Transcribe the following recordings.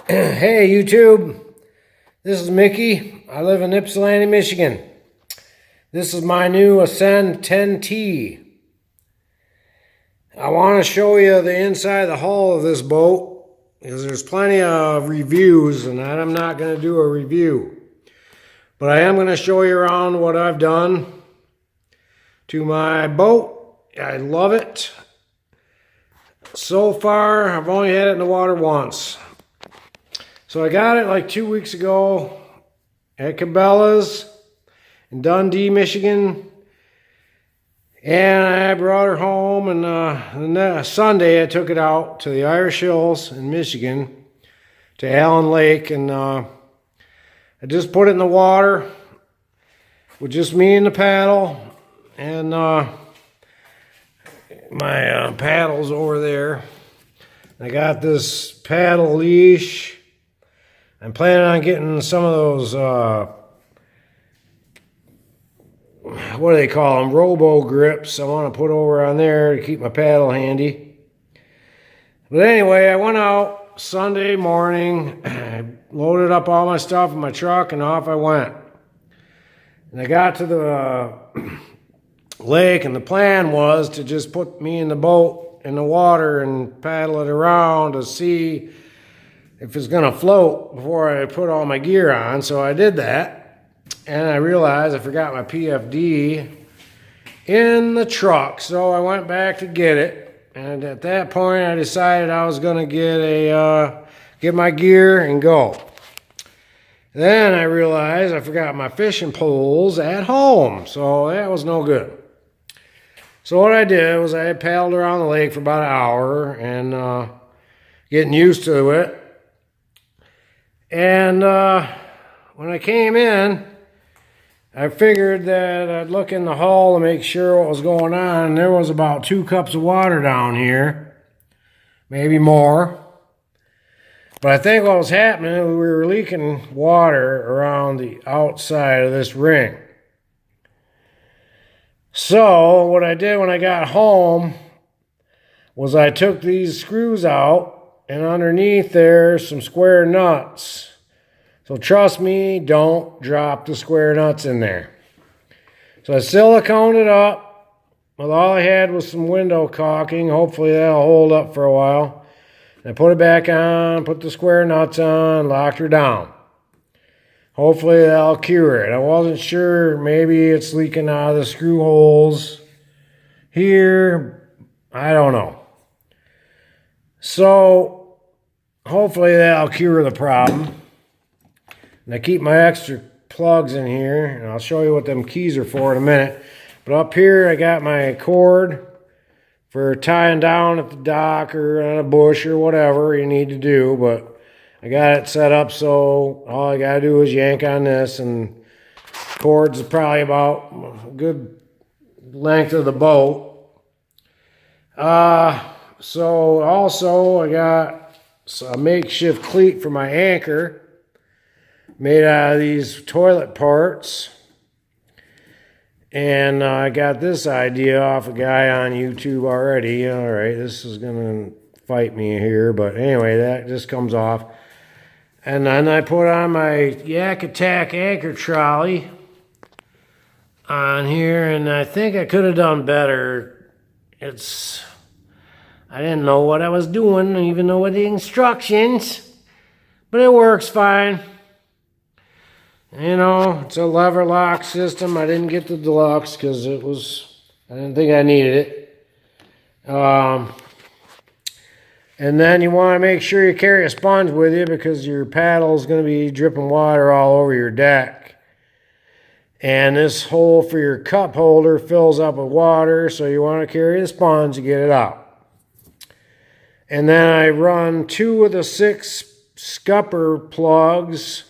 Hey YouTube, this is Mickey. I live in Ypsilanti, Michigan. This is my new Ascend 10T. I want to show you the inside of the hull of this boat because there's plenty of reviews and I'm not going to do a review. But I am going to show you around what I've done to my boat. I love it. So far, I've only had it in the water once. So I got it like 2 weeks ago at Cabela's in Dundee, Michigan. And I brought her home, and the Sunday I took it out to the Irish Hills in Michigan, to Allen Lake, and I just put it in the water with just me and the paddle, and my paddle's over there. I got this paddle leash. I'm planning on getting some of those, what do they call them, robo grips. I want to put over on there to keep my paddle handy. But anyway, I went out Sunday morning, I loaded up all my stuff in my truck, and off I went. And I got to the lake, and the plan was to just put me in the boat in the water and paddle it around to see if it's going to float before I put all my gear on. So I did that, and I realized I forgot my PFD in the truck, so I went back to get it. And at that point I decided I was going to get my gear and go. Then I realized I forgot my fishing poles at home, so that was no good. So what I did was I paddled around the lake for about an hour and getting used to it. And when I came in, I figured that I'd look in the hull to make sure what was going on. And there was about 2 cups of water down here, maybe more. But I think what was happening, we were leaking water around the outside of this ring. So what I did when I got home was I took these screws out, and underneath there's some square nuts. So trust me, don't drop the square nuts in there. So I siliconed it up. Well, all I had was some window caulking. Hopefully that'll hold up for a while. And I put it back on, put the square nuts on, locked her down. Hopefully that'll cure it. I wasn't sure, maybe it's leaking out of the screw holes here. I don't know. So hopefully that'll cure the problem. And I keep my extra plugs in here, and I'll show you what them keys are for in a minute. But up here I got my cord for tying down at the dock or on a bush or whatever you need to do. But I got it set up so all I got to do is yank on this, and cord's probably about a good length of the boat. So also I got a makeshift cleat for my anchor made out of these toilet parts. And I got this idea off a guy on YouTube already. All right, this is going to fight me here, but anyway, that just comes off. And then I put on my Yak Attack anchor trolley on here, and I think I could have done better. I didn't know what I was doing, even though with the instructions, but it works fine. You know, it's a lever lock system. I didn't get the deluxe because I didn't think I needed it. And then you want to make sure you carry a sponge with you because your paddle is going to be dripping water all over your deck. And this hole for your cup holder fills up with water, so you want to carry the sponge to get it out. And then I run 2 of the 6 scupper plugs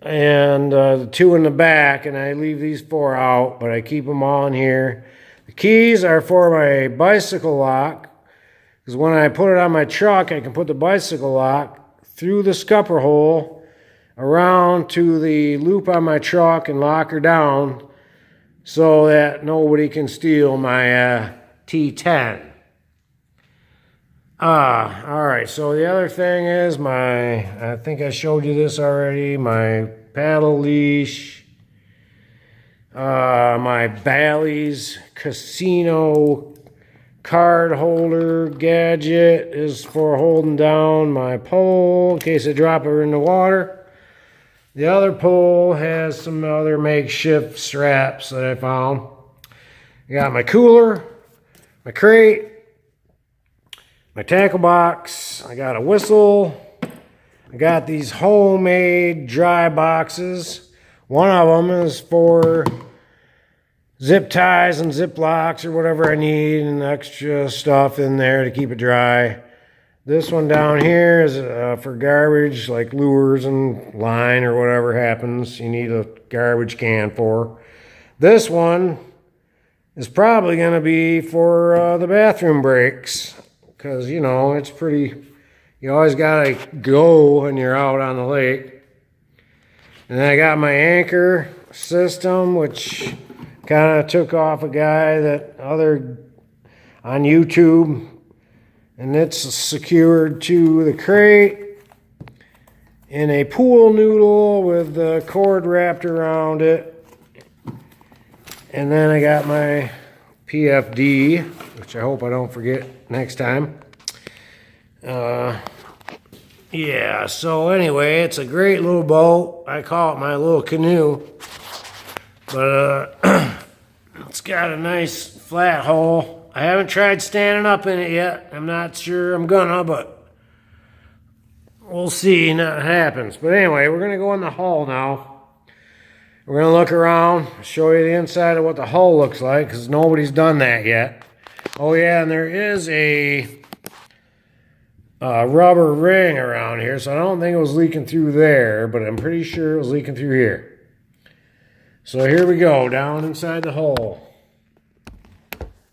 and the 2 in the back, and I leave these 4 out, but I keep them all in here. The keys are for my bicycle lock, because when I put it on my truck, I can put the bicycle lock through the scupper hole around to the loop on my truck and lock her down so that nobody can steal my T10. All right, so the other thing is I think I showed you this already, my paddle leash, my Bally's Casino card holder gadget is for holding down my pole in case I drop her in the water. The other pole has some other makeshift straps that I found. I got my cooler, my crate, my tackle box. I got a whistle. I got these homemade dry boxes. One of them is for zip ties and zip locks or whatever I need, and extra stuff in there to keep it dry. This one down here is for garbage, like lures and line or whatever happens you need a garbage can for. This one is probably going to be for the bathroom breaks, because, you know, it's pretty, you always got to go when you're out on the lake. And then I got my anchor system, which kind of took off a guy on YouTube, and it's secured to the crate in a pool noodle with the cord wrapped around it. And then I got my PFD, which I hope I don't forget next time. Yeah, so anyway, it's a great little boat. I call it my little canoe. But it's got a nice flat hull. I haven't tried standing up in it yet. I'm not sure I'm gonna, but we'll see. Nothing happens. But anyway, we're gonna go in the hull now. We're gonna look around, show you the inside of what the hull looks like, because nobody's done that yet. Oh yeah, and there is a rubber ring around here, so I don't think it was leaking through there, but I'm pretty sure it was leaking through here. So here we go, down inside the hull.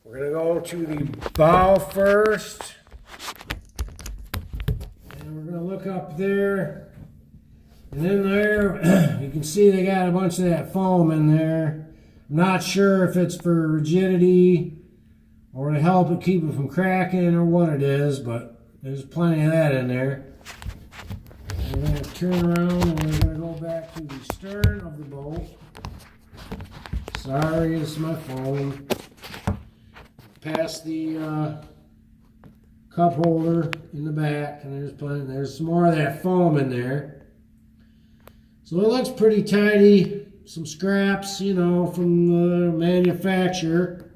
We're gonna go to the bow first. And we're gonna look up there. And in there, you can see they got a bunch of that foam in there. I'm not sure if it's for rigidity or to help it keep it from cracking or what it is, but there's plenty of that in there. We're gonna turn around and we're gonna go back to the stern of the boat. Sorry, it's my phone. Past the cup holder in the back, and there's some more of that foam in there. So it looks pretty tidy. Some scraps, you know, from the manufacturer.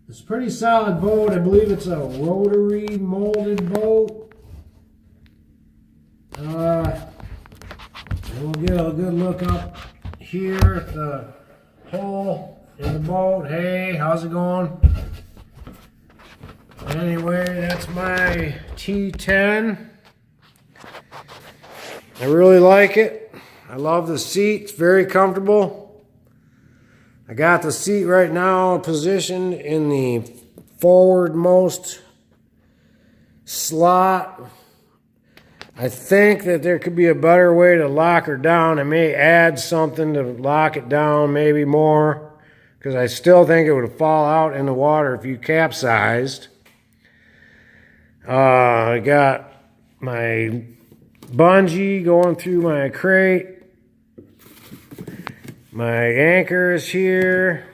It's a pretty solid boat. I believe it's a rotary molded boat. And we'll get a good look up here at the hole in the boat. Hey, how's it going? Anyway, that's my T10. I really like it. I love the seat. It's very comfortable. I got the seat right now positioned in the forwardmost slot. I think that there could be a better way to lock her down. I may add something to lock it down, maybe more, because I still think it would fall out in the water if you capsized. I got my bungee going through my crate. My anchor is here.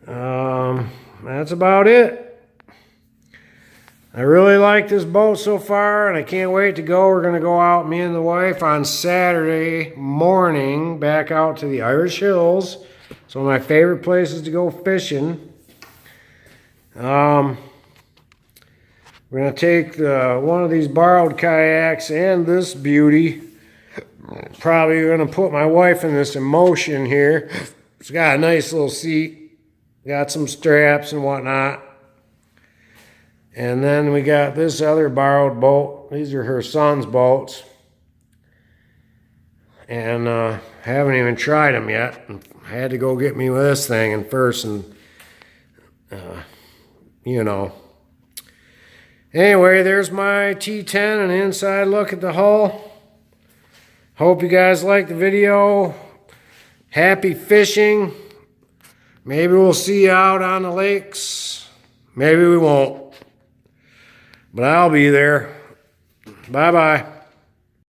That's about it. I really like this boat so far, and I can't wait to go. We're going to go out, me and the wife, on Saturday morning, back out to the Irish Hills. It's one of my favorite places to go fishing. We're going to take one of these borrowed kayaks and this beauty. Probably going to put my wife in this Emotion here. It's got a nice little seat. Got some straps and whatnot. And then we got this other borrowed boat. These are her son's boats. And haven't even tried them yet. I had to go get me with this thing and first, and you know. Anyway, there's my T10 and inside look at the hull. Hope you guys liked the video. Happy fishing. Maybe we'll see you out on the lakes. Maybe we won't. But I'll be there. Bye-bye.